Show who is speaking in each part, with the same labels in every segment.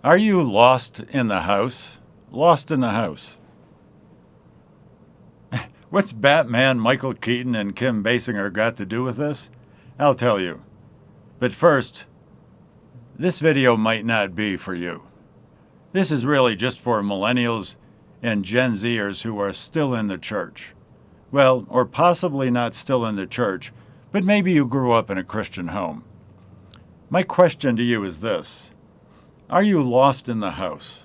Speaker 1: Are you lost in the house? Lost in the house. What's Batman, Michael Keaton, and Kim Basinger got to do with this? I'll tell you. But first, this video might not be for you. This is really just for millennials and Gen Zers who are still in the church. Well, or possibly not still in the church, but maybe you grew up in a Christian home. My question to you is this: are you lost in the house?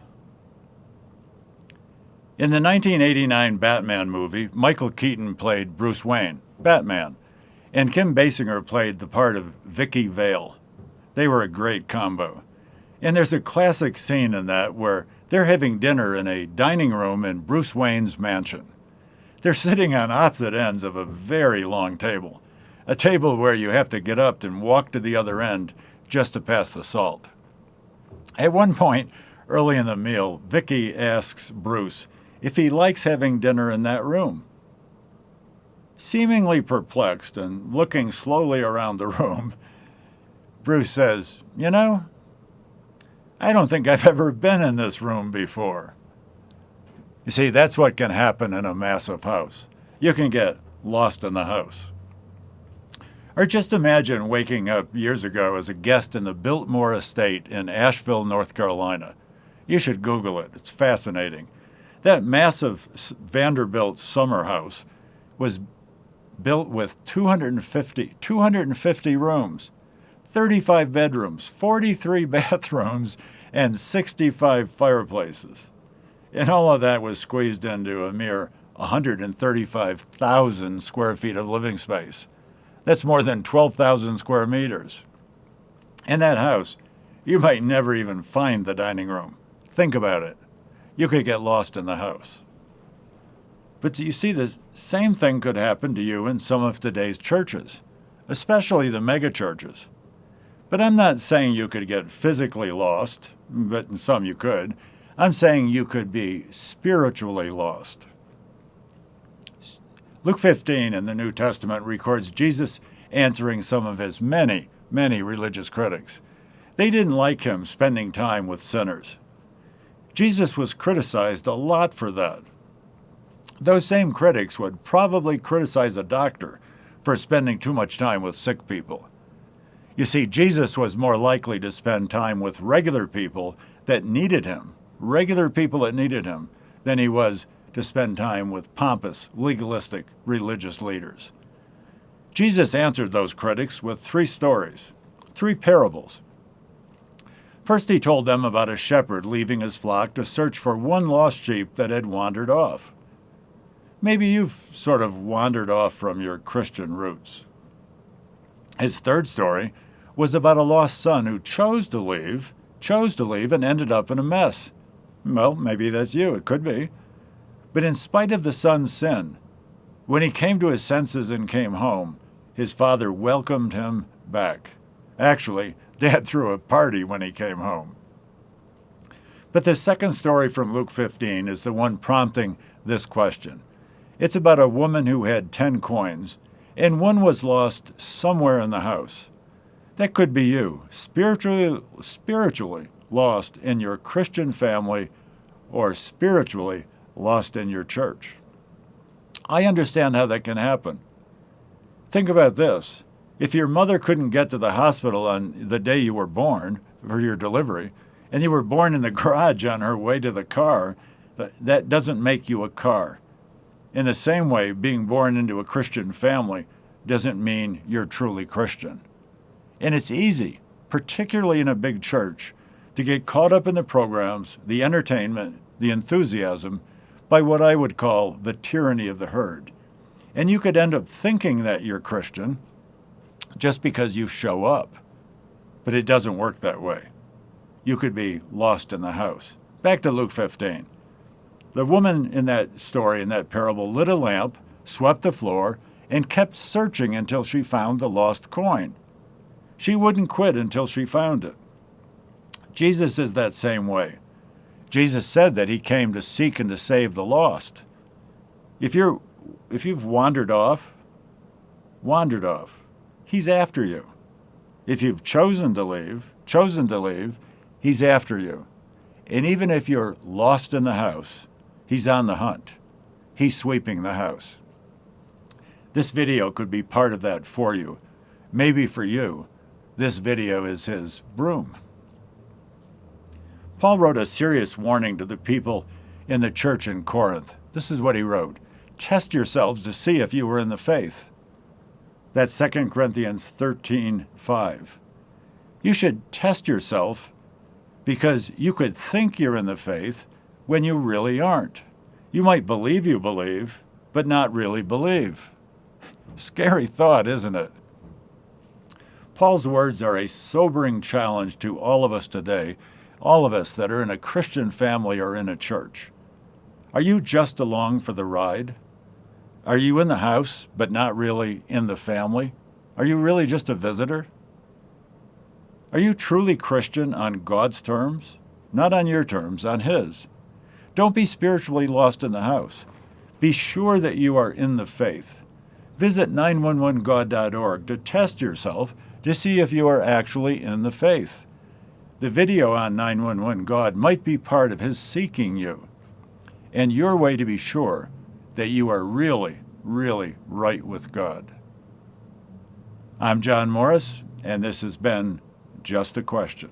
Speaker 1: In the 1989 Batman movie, Michael Keaton played Bruce Wayne, Batman, and Kim Basinger played the part of Vicky Vale. They were a great combo. And there's a classic scene in that where they're having dinner in a dining room in Bruce Wayne's mansion. They're sitting on opposite ends of a very long table, a table where you have to get up and walk to the other end just to pass the salt. At one point, early in the meal, Vicky asks Bruce if he likes having dinner in that room. Seemingly perplexed and looking slowly around the room, Bruce says, "You know, I don't think I've ever been in this room before." You see, that's what can happen in a massive house. You can get lost in the house. Or just imagine waking up years ago as a guest in the Biltmore Estate in Asheville, North Carolina. You should Google it. It's fascinating. That massive Vanderbilt summer house was built with 250 rooms, 35 bedrooms, 43 bathrooms, and 65 fireplaces. And all of that was squeezed into a mere 135,000 square feet of living space. That's more than 12,000 square meters. In that house, you might never even find the dining room. Think about it. You could get lost in the house. But you see, the same thing could happen to you in some of today's churches, especially the mega churches. But I'm not saying you could get physically lost, but in some you could. I'm saying you could be spiritually lost. Luke 15 in the New Testament records Jesus answering some of his many religious critics. They didn't like him spending time with sinners. Jesus was criticized a lot for that. Those same critics would probably criticize a doctor for spending too much time with sick people. You see, Jesus was more likely to spend time with regular people that needed him, than he was to spend time with pompous, legalistic religious leaders. Jesus answered those critics with 3 stories, 3 parables. First, he told them about a shepherd leaving his flock to search for one lost sheep that had wandered off. Maybe you've sort of wandered off from your Christian roots. His third story was about a lost son who chose to leave and ended up in a mess. Well, maybe that's you. It could be. But in spite of the son's sin, when he came to his senses and came home, his father welcomed him back. Actually, Dad threw a party when he came home. But the second story from Luke 15 is the one prompting this question. It's about a woman who had 10 coins, and one was lost somewhere in the house. That could be you, spiritually lost in your Christian family or spiritually lost in your church. I understand how that can happen. Think about this. If your mother couldn't get to the hospital on the day you were born for your delivery, and you were born in the garage on her way to the car, that doesn't make you a car. In the same way, being born into a Christian family doesn't mean you're truly Christian. And it's easy, particularly in a big church, to get caught up in the programs, the entertainment, the enthusiasm, by what I would call the tyranny of the herd. And you could end up thinking that you're Christian just because you show up. But it doesn't work that way. You could be lost in the house. Back to Luke 15. The woman in that story, in that parable, lit a lamp, swept the floor, and kept searching until she found the lost coin. She wouldn't quit until she found it. Jesus is that same way. Jesus said that he came to seek and to save the lost. If you've wandered off, he's after you. If you've chosen to leave, he's after you. And even if you're lost in the house, he's on the hunt. He's sweeping the house. This video could be part of that for you. Maybe for you, this video is his broom. Paul wrote a serious warning to the people in the church in Corinth. This is what he wrote. Test yourselves to see if you are in the faith. That's 2 Corinthians 13:5. You should test yourself because you could think you're in the faith when you really aren't. You might believe you believe, but not really believe. Scary thought, isn't it? Paul's words are a sobering challenge to all of us today, all of us that are in a Christian family or in a church. Are you just along for the ride? Are you in the house, but not really in the family? Are you really just a visitor? Are you truly Christian on God's terms? Not on your terms, on His. Don't be spiritually lost in the house. Be sure that you are in the faith. Visit 911god.org to test yourself to see if you are actually in the faith. The video on 911 God might be part of His seeking you, and your way to be sure that you are really, really right with God. I'm John Morris, and this has been Just a Question.